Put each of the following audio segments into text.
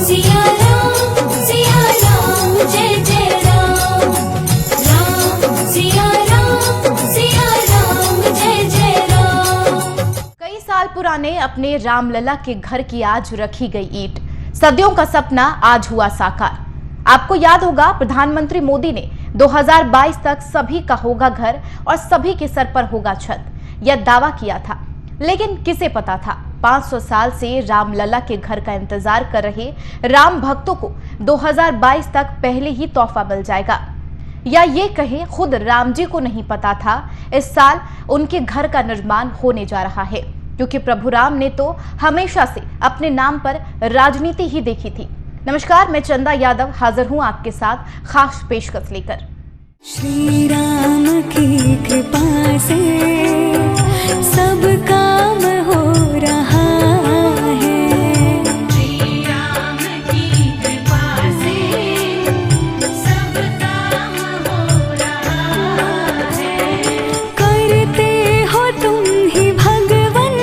सिया राम जय जय राम, राम सिया राम जय जय राम। कई साल पुराने अपने रामलला के घर की आज रखी गई ईंट, सदियों का सपना आज हुआ साकार। आपको याद होगा, प्रधानमंत्री मोदी ने 2022 तक सभी का होगा घर और सभी के सर पर होगा छत, यह दावा किया था। लेकिन किसे पता था 500 साल से रामलला के घर का इंतजार कर रहे राम भक्तों को 2022 तक पहले ही तोहफा मिल जाएगा। या ये कहें, खुद राम जी को नहीं पता था इस साल उनके घर का निर्माण होने जा रहा है, क्योंकि प्रभु राम ने तो हमेशा से अपने नाम पर राजनीति ही देखी थी। नमस्कार, मैं चंदा यादव हाजिर हूं आपके साथ खास पेशकश लेकर। श्री राम की कृपा से सब काम हो रहा है, श्री राम की कृपा से सब काम हो रहा है। करते हो तुम ही भगवन,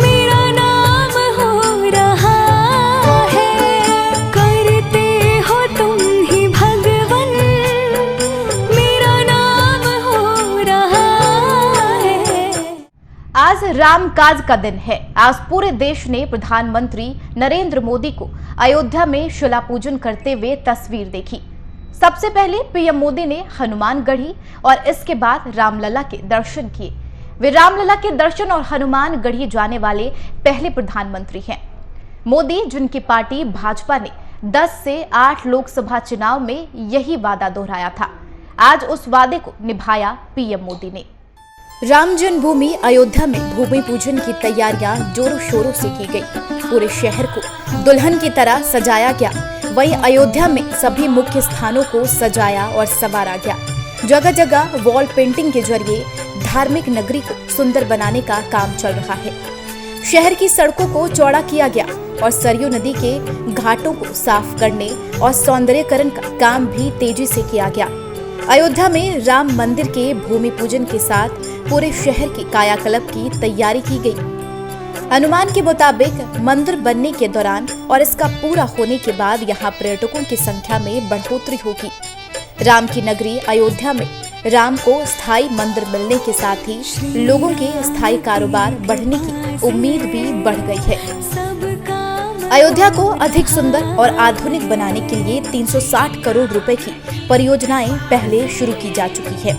मेरा नाम हो रहा है। करते हो तुम ही भगवन, मेरा नाम हो रहा है। आज रामकाज का दिन है। आज पूरे देश ने प्रधानमंत्री नरेंद्र मोदी को अयोध्या में शिला पूजन करते हुए तस्वीर देखी। सबसे पहले पीएम मोदी ने हनुमान गढ़ी और इसके बाद रामलला के दर्शन किए। वे रामलला के दर्शन और हनुमान गढ़ी जाने वाले पहले प्रधानमंत्री हैं। मोदी, जिनकी पार्टी भाजपा ने 10 से 8 लोकसभा चुनाव में यही वादा दोहराया था, आज उस वादे को निभाया पीएम मोदी ने। राम जन्मभूमि अयोध्या में भूमि पूजन की तैयारियां जोरों शोरों से की गई। पूरे शहर को दुल्हन की तरह सजाया गया। वहीं अयोध्या में सभी मुख्य स्थानों को सजाया और संवारा गया। जगह जगह वॉल पेंटिंग के जरिए धार्मिक नगरी को सुंदर बनाने का काम चल रहा है। शहर की सड़कों को चौड़ा किया गया और सरयू नदी के घाटों को साफ करने और सौंदर्यीकरण का काम भी तेजी से किया गया। अयोध्या में राम मंदिर के भूमि पूजन के साथ पूरे शहर की कायाकल्प की तैयारी की गई। अनुमान के मुताबिक मंदिर बनने के दौरान और इसका पूरा होने के बाद यहाँ पर्यटकों की संख्या में बढ़ोतरी होगी। राम की नगरी अयोध्या में राम को स्थायी मंदिर मिलने के साथ ही लोगों के स्थायी कारोबार बढ़ने की उम्मीद भी बढ़ गई है। अयोध्या को अधिक सुंदर और आधुनिक बनाने के लिए 360 करोड़ रुपए की परियोजनाएं पहले शुरू की जा चुकी है।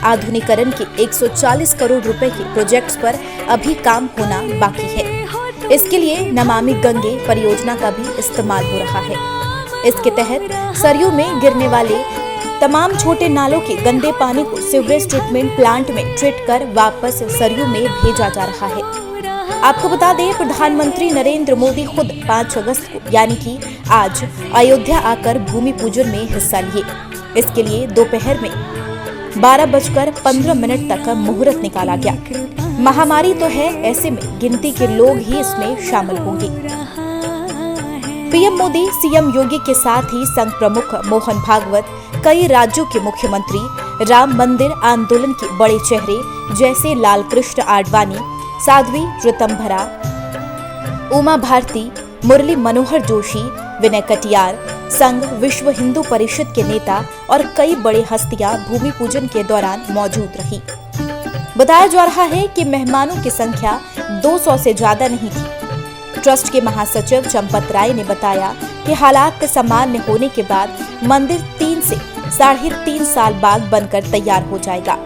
आधुनिकीकरण के 140 करोड़ रुपए के प्रोजेक्ट्स पर अभी काम होना बाकी है। इसके लिए नमामि गंगे परियोजना का भी इस्तेमाल हो रहा है। इसके तहत सरयू में गिरने वाले तमाम छोटे नालों के गंदे पानी को सीवरेज ट्रीटमेंट प्लांट में ट्रीट कर वापस सरयू में भेजा जा रहा है। आपको बता दें, प्रधानमंत्री नरेंद्र मोदी खुद 5 अगस्त को यानी कि आज अयोध्या आकर भूमि पूजन में हिस्सा लिए। इसके लिए दोपहर में 12:15 तक मुहूर्त निकाला गया। महामारी तो है, ऐसे में गिनती के लोग ही इसमें शामिल होंगे। पीएम मोदी, सीएम योगी के साथ ही संघ प्रमुख मोहन भागवत, कई राज्यों के मुख्यमंत्री, राम मंदिर आंदोलन के बड़े चेहरे जैसे लालकृष्ण आडवाणी, साध्वी ऋतंभरा, उमा भारती, मुरली मनोहर जोशी, विनय कटियार, संघ विश्व हिंदू परिषद के नेता और कई बड़े हस्तियां भूमि पूजन के दौरान मौजूद रही। बताया जा रहा है कि मेहमानों की संख्या 200 से ज्यादा नहीं थी। ट्रस्ट के महासचिव चंपत राय ने बताया कि हालात सामान्य होने के बाद मंदिर 3 से 3.5 साल बाद बनकर तैयार हो जाएगा।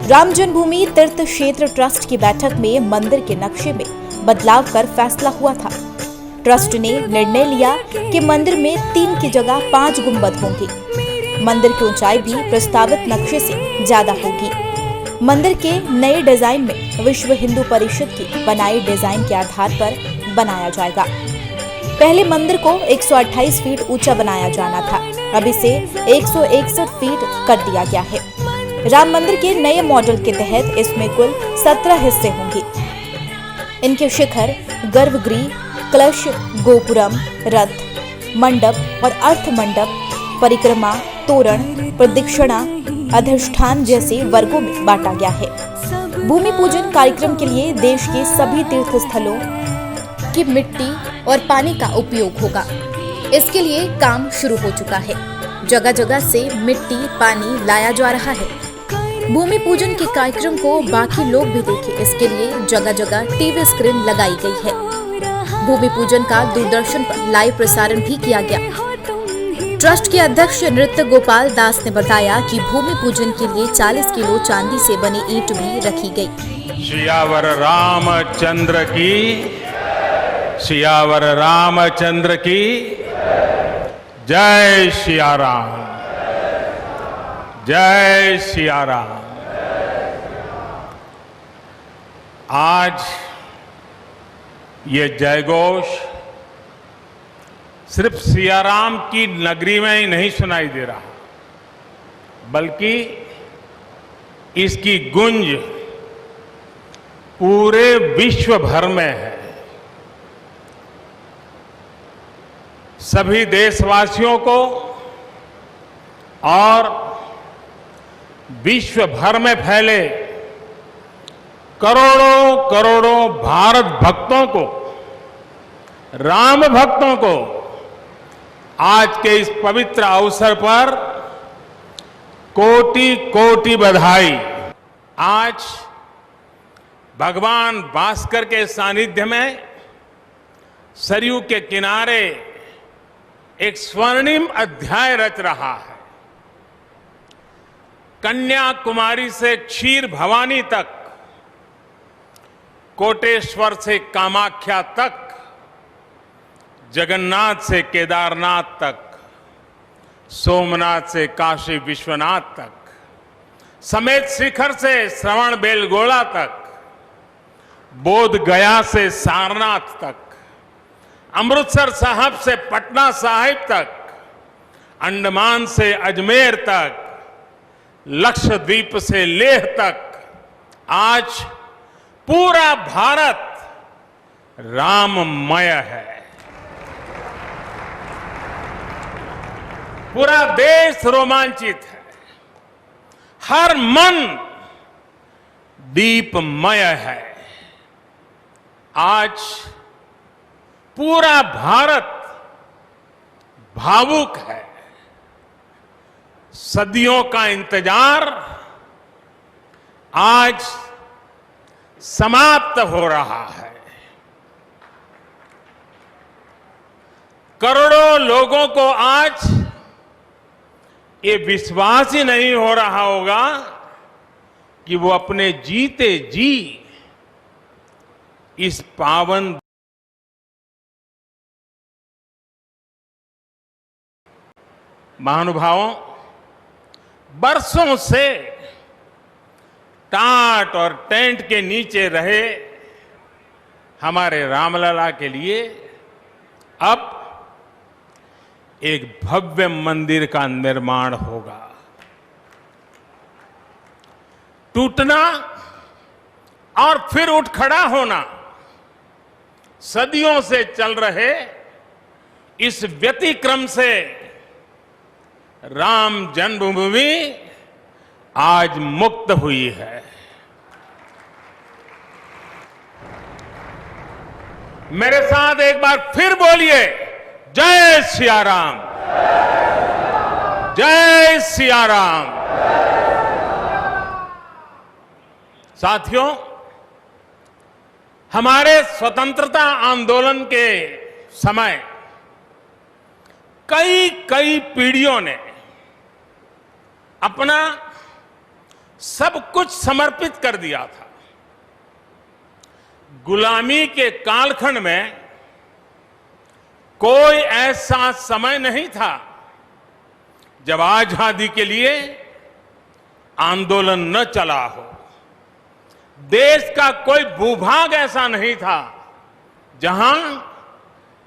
राम जन्मभूमि तीर्थ क्षेत्र ट्रस्ट की बैठक में मंदिर के नक्शे में बदलाव कर फैसला हुआ था। ट्रस्ट ने निर्णय लिया कि मंदिर में 3 की जगह 5 गुंबद होंगे। मंदिर की ऊंचाई भी प्रस्तावित नक्शे से ज्यादा होगी। मंदिर के नए डिजाइन में विश्व हिंदू परिषद की बनाई डिजाइन के आधार पर बनाया जाएगा। पहले मंदिर को 128 फीट ऊंचा बनाया जाना था, अब इसे 161 फीट कर दिया गया है। राम मंदिर के नए मॉडल के तहत इसमें कुल 17 हिस्से होंगे। इनके शिखर, गर्भगृह, कलश, गोपुरम, रथ, मंडप और अर्थ मंडप, परिक्रमा, तोरण, प्रदक्षिणा, अधिष्ठान जैसे वर्गों में बांटा गया है। भूमि पूजन कार्यक्रम के लिए देश के सभी तीर्थ स्थलों की मिट्टी और पानी का उपयोग होगा। इसके लिए काम शुरू हो चुका है। जगह जगह से मिट्टी पानी लाया जा रहा है। भूमि पूजन के कार्यक्रम को बाकी लोग भी देखें, इसके लिए जगह जगह टीवी स्क्रीन लगाई गई है। भूमि पूजन का दूरदर्शन पर लाइव प्रसारण भी किया गया। ट्रस्ट के अध्यक्ष नृत्य गोपाल दास ने बताया कि भूमि पूजन के लिए 40 किलो चांदी से बनी ईंट भी रखी गई। सियावर रामचंद्र की, सियावर रामचंद्र की जय सिया राम, जय सिया राम। आज ये जयघोष सिर्फ सियाराम की नगरी में ही नहीं सुनाई दे रहा, बल्कि इसकी गूंज पूरे विश्व भर में है। सभी देशवासियों को और विश्व भर में फैले करोड़ों करोड़ों भारत भक्तों को, राम भक्तों को आज के इस पवित्र अवसर पर कोटि कोटि बधाई। आज भगवान भास्कर के सानिध्य में सरयू के किनारे एक स्वर्णिम अध्याय रच रहा है। कन्याकुमारी से क्षीर भवानी तक, कोटेश्वर से कामाख्या तक, जगन्नाथ से केदारनाथ तक, सोमनाथ से काशी विश्वनाथ तक, समेत शिखर से श्रवण बेलगोला तक, बोध गया से सारनाथ तक, अमृतसर साहब से पटना साहिब तक, अंडमान से अजमेर तक, लक्षद्वीप से लेह तक, आज पूरा भारत राममय है। पूरा देश रोमांचित है, हर मन दीपमय है। आज पूरा भारत भावुक है। सदियों का इंतजार आज समाप्त हो रहा है। करोड़ों लोगों को आज ये विश्वास ही नहीं हो रहा होगा कि वो अपने जीते जी इस पावन महानुभावों, बरसों से टाट और टेंट के नीचे रहे हमारे रामलला के लिए अब एक भव्य मंदिर का निर्माण होगा। टूटना और फिर उठ खड़ा होना सदियों से चल रहे इस व्यतिक्रम से राम जन्मभूमि आज मुक्त हुई है। मेरे साथ एक बार फिर बोलिए, जय सिया राम, जय सिया राम। साथियों, हमारे स्वतंत्रता आंदोलन के समय कई पीढ़ियों ने अपना सब कुछ समर्पित कर दिया था। गुलामी के कालखंड में कोई ऐसा समय नहीं था जब आजादी के लिए आंदोलन न चला हो। देश का कोई भूभाग ऐसा नहीं था जहां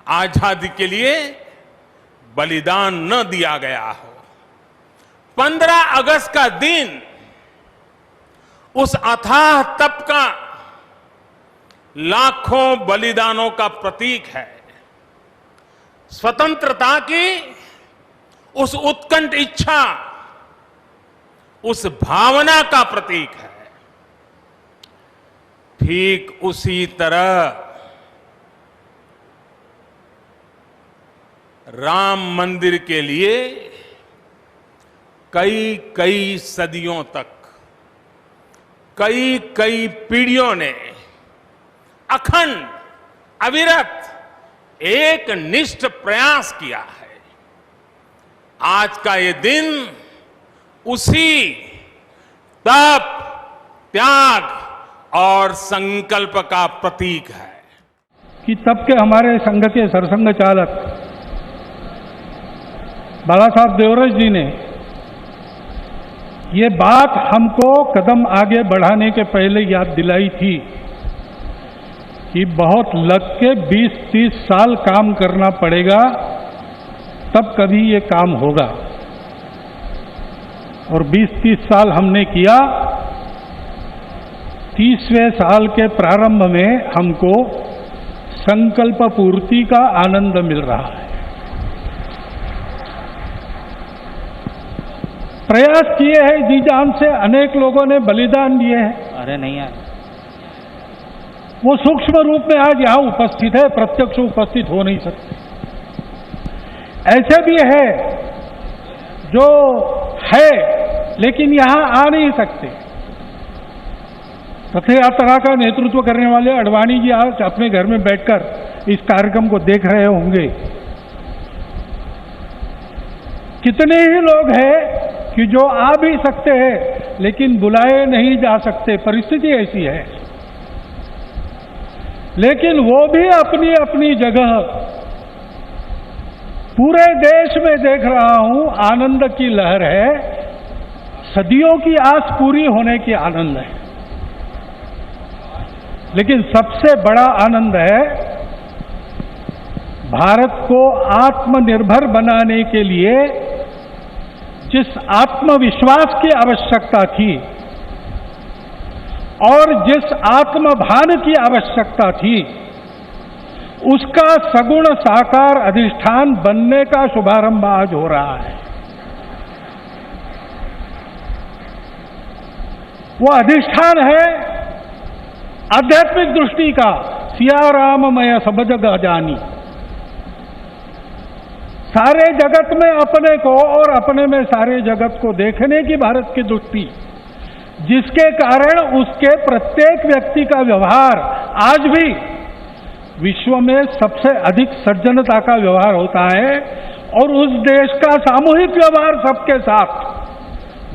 आजादी के लिए बलिदान न दिया गया हो। 15 अगस्त का दिन उस अथाह तप का लाखों बलिदानों का प्रतीक है। स्वतंत्रता की उस उत्कंठ इच्छा, उस भावना का प्रतीक है। ठीक उसी तरह राम मंदिर के लिए कई कई सदियों तक कई कई पीढ़ियों ने अखंड अविरत एक निष्ठ प्रयास किया है। आज का ये दिन उसी तप, त्याग और संकल्प का प्रतीक है कि तब के हमारे संघ के सरसंघ चालक बाला साहब देवरस जी ने ये बात हमको कदम आगे बढ़ाने के पहले याद दिलाई थी कि बहुत लग के 20-30 साल काम करना पड़ेगा, तब कभी ये काम होगा। और 20-30 साल हमने किया। 30वें साल के प्रारंभ में हमको संकल्प पूर्ति का आनंद मिल रहा है। प्रयास किए हैं जी जान से, अनेक लोगों ने बलिदान दिए हैं। अरे नहीं है, वो सूक्ष्म रूप में आज यहां उपस्थित है, प्रत्यक्ष उपस्थित हो नहीं सकते। ऐसे भी है जो है लेकिन यहां आ नहीं सकते। रथ यात्रा का नेतृत्व करने वाले अडवाणी जी आज अपने घर में बैठकर इस कार्यक्रम को देख रहे होंगे। कितने ही लोग हैं कि जो आ भी सकते हैं लेकिन बुलाए नहीं जा सकते, परिस्थिति ऐसी है। लेकिन वो भी अपनी अपनी जगह पूरे देश में देख रहा हूं आनंद की लहर है। सदियों की आस पूरी होने की आनंद है। लेकिन सबसे बड़ा आनंद है भारत को आत्मनिर्भर बनाने के लिए जिस आत्मविश्वास की आवश्यकता थी और जिस आत्मभान की आवश्यकता थी, उसका सगुण साकार अधिष्ठान बनने का शुभारंभ आज हो रहा है। वो अधिष्ठान है आध्यात्मिक दृष्टि का, सिया राममय सब जग जानी। सारे जगत में अपने को और अपने में सारे जगत को देखने की भारत की दृष्टि, जिसके कारण उसके प्रत्येक व्यक्ति का व्यवहार आज भी विश्व में सबसे अधिक सज्जनता का व्यवहार होता है और उस देश का सामूहिक व्यवहार सबके साथ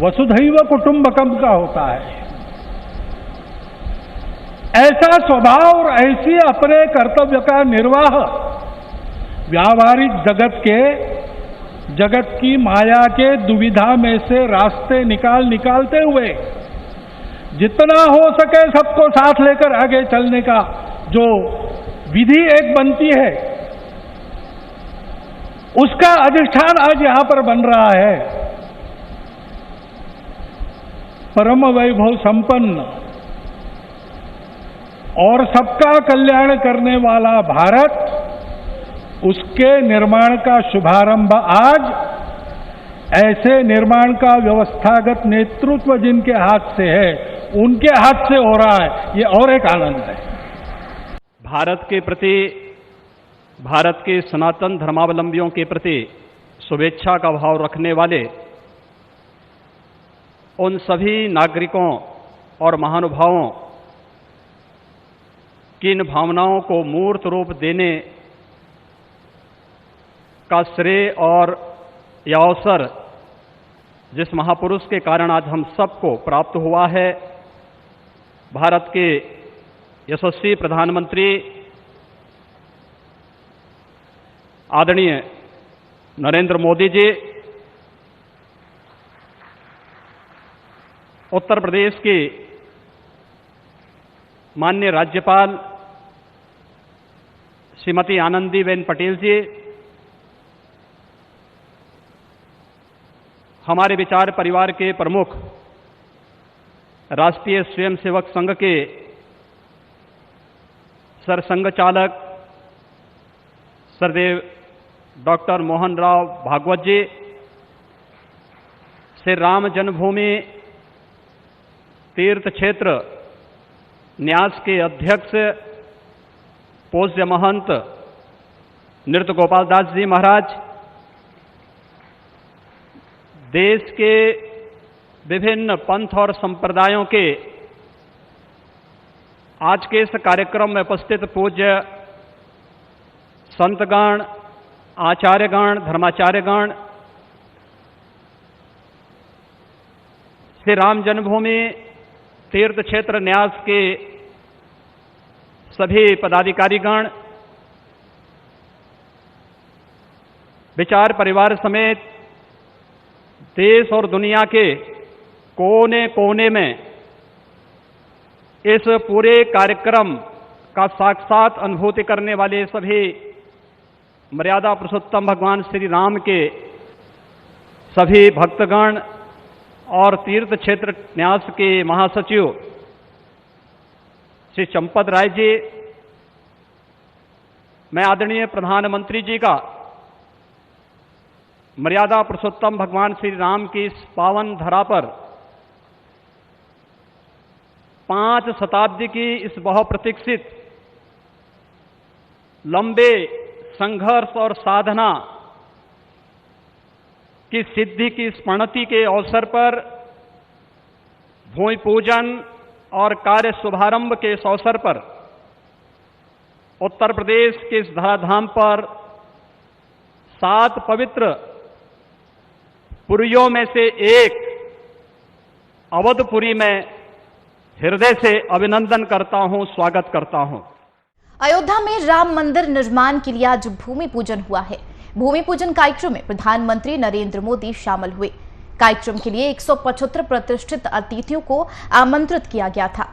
वसुधैव कुटुंबकम का होता है। ऐसा स्वभाव और ऐसी अपने कर्तव्य का निर्वाह व्यावहारिक जगत की माया के दुविधा में से रास्ते निकालते हुए जितना हो सके सबको साथ लेकर आगे चलने का जो विधि एक बनती है, उसका अधिष्ठान आज यहां पर बन रहा है। परम वैभव संपन्न और सबका कल्याण करने वाला भारत, उसके निर्माण का शुभारंभ आज ऐसे निर्माण का व्यवस्थागत नेतृत्व जिनके हाथ से है, उनके हाथ से हो रहा है। ये और एक आनंद है। भारत के प्रति, भारत के सनातन धर्मावलंबियों के प्रति शुभेच्छा का भाव रखने वाले उन सभी नागरिकों और महानुभावों की इन भावनाओं को मूर्त रूप देने का श्रेय और यह अवसर जिस महापुरुष के कारण आज हम सबको प्राप्त हुआ है, भारत के यशस्वी प्रधानमंत्री आदरणीय नरेंद्र मोदी जी, उत्तर प्रदेश की माननीय राज्यपाल श्रीमती आनंदीबेन पटेल जी, हमारे विचार परिवार के प्रमुख राष्ट्रीय स्वयंसेवक संघ के सरसंघ चालक सरदेव डॉक्टर मोहन राव भागवत जी, श्री राम जन्मभूमि तीर्थ क्षेत्र न्यास के अध्यक्ष पूज्य महंत नृत्य गोपाल दास जी महाराज, देश के विभिन्न पंथ और संप्रदायों के आज के इस कार्यक्रम में उपस्थित पूज्य संतगण, आचार्यगण, धर्माचार्यगण, श्री राम जन्मभूमि तीर्थ क्षेत्र न्यास के सभी पदाधिकारीगण, विचार परिवार समेत देश और दुनिया के कोने कोने में इस पूरे कार्यक्रम का साक्षात अनुभूति करने वाले सभी मर्यादा पुरुषोत्तम भगवान श्री राम के सभी भक्तगण और तीर्थ क्षेत्र न्यास के महासचिव श्री चंपत राय जी, मैं आदरणीय प्रधानमंत्री जी का मर्यादा पुरुषोत्तम भगवान श्री राम की इस पावन धरा पर 5 शताब्दी की इस बहुप्रतीक्षित लंबे संघर्ष और साधना की सिद्धि की स्मृति के अवसर पर भूमि पूजन और कार्य शुभारंभ के इस अवसर पर उत्तर प्रदेश के इस धराधाम पर 7 पवित्र पुरियों में से एक अवधपुरी में हृदय से अभिनंदन करता हूं, स्वागत करता हूं। अयोध्या में राम मंदिर निर्माण के लिए आज भूमि पूजन हुआ है। भूमि पूजन कार्यक्रम में प्रधानमंत्री नरेंद्र मोदी शामिल हुए। कार्यक्रम के लिए 175 प्रतिष्ठित अतिथियों को आमंत्रित किया गया था।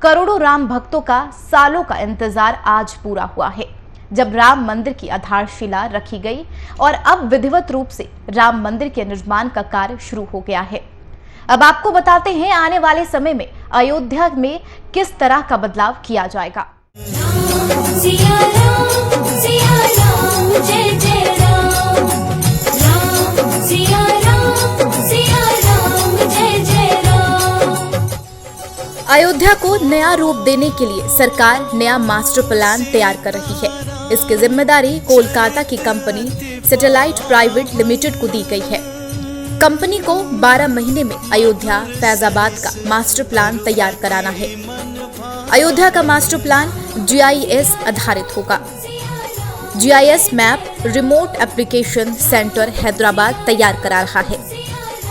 करोड़ों राम भक्तों का सालों का इंतजार आज पूरा हुआ है, जब राम मंदिर की आधारशिला रखी गई और अब विधिवत रूप से राम मंदिर के निर्माण का कार्य शुरू हो गया है। अब आपको बताते हैं आने वाले समय में अयोध्या में किस तरह का बदलाव किया जाएगा। सिया राम, जय जय राम, राम सिया राम, जय जय राम। अयोध्या को नया रूप देने के लिए सरकार नया मास्टर प्लान तैयार कर रही है। इसकी जिम्मेदारी कोलकाता की कंपनी सैटेलाइट प्राइवेट लिमिटेड को दी गई है। कंपनी को 12 महीने में अयोध्या फैजाबाद का मास्टर प्लान तैयार कराना है। अयोध्या का मास्टर प्लान GIS आधारित होगा। GIS map remote application centre Hyderabad तैयार करा रहा है।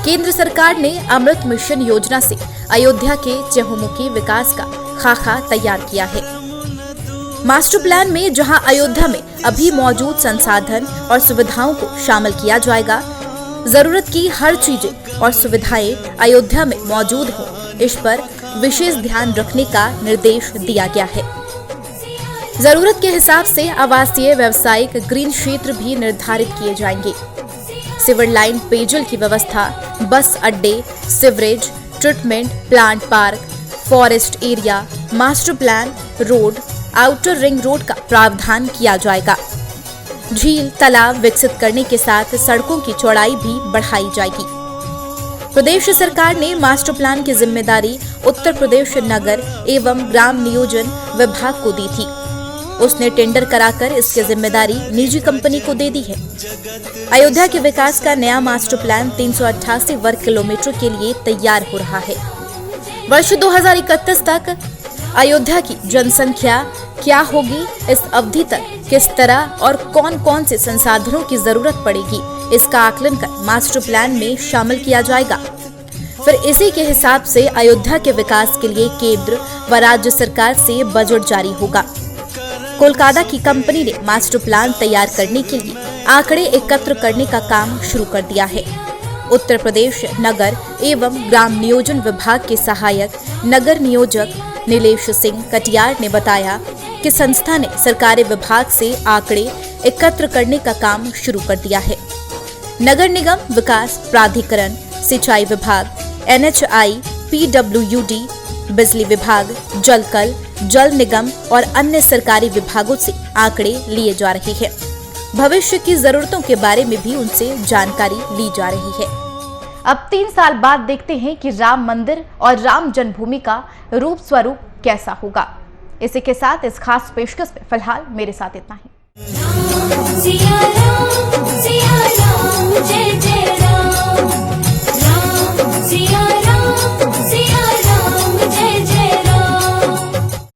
केंद्र सरकार ने अमृत मिशन योजना से अयोध्या के चहुमुखी विकास का खाका तैयार किया है। मास्टर प्लान में जहां अयोध्या में अभी मौजूद संसाधन और सुविधाओं को शामिल किया जाएगा, जरूरत की हर चीजें और सुविधाएं अयोध्या में मौजूद हो, इस पर विशेष ध्यान रखने का निर्देश दिया गया है। जरूरत के हिसाब से आवासीय, व्यावसायिक, ग्रीन क्षेत्र भी निर्धारित किए जाएंगे। सीवर लाइन, पेयजल की व्यवस्था, बस अड्डे, sewerage treatment plant, park, forest area, master plan, road, outer ring road का प्रावधान किया जाएगा। झील, तालाब विकसित करने के साथ सड़कों की चौड़ाई भी बढ़ाई जाएगी। प्रदेश सरकार ने मास्टर प्लान की जिम्मेदारी उत्तर प्रदेश नगर एवं ग्राम नियोजन विभाग को दी थी। उसने टेंडर कराकर इसकी जिम्मेदारी निजी कंपनी को दे दी है। अयोध्या के विकास का नया मास्टर प्लान 388 वर्ग किलोमीटर के लिए तैयार हो रहा है। वर्ष 2031 तक अयोध्या की जनसंख्या क्या होगी, इस अवधि तक किस तरह और कौन कौन से संसाधनों की जरूरत पड़ेगी, इसका आकलन कर मास्टर प्लान में शामिल किया जाएगा। फिर इसी के हिसाब से अयोध्या के विकास के लिए केंद्र व राज्य सरकार से बजट जारी होगा। कोलकाता की कंपनी ने मास्टर प्लान तैयार करने के लिए आंकड़े एकत्र करने का काम शुरू कर दिया है। उत्तर प्रदेश नगर एवं ग्राम नियोजन विभाग के सहायक नगर नियोजक नीलेश सिंह कटियार ने बताया कि संस्था ने सरकारी विभाग से आंकड़े एकत्र करने का काम शुरू कर दिया है। नगर निगम विकास प्राधिकरण, सिंचाई विभाग, NHI, PWD, बिजली विभाग, जलकल, जल निगम और अन्य सरकारी विभागों से आंकड़े लिए जा रहे हैं। भविष्य की जरूरतों के बारे में भी उनसे जानकारी ली जा रही है। अब 3 साल बाद देखते हैं कि राम मंदिर और राम जन्मभूमि का रूप स्वरूप कैसा होगा। इसी के साथ इस खास पेशकश में फिलहाल मेरे साथ इतना ही।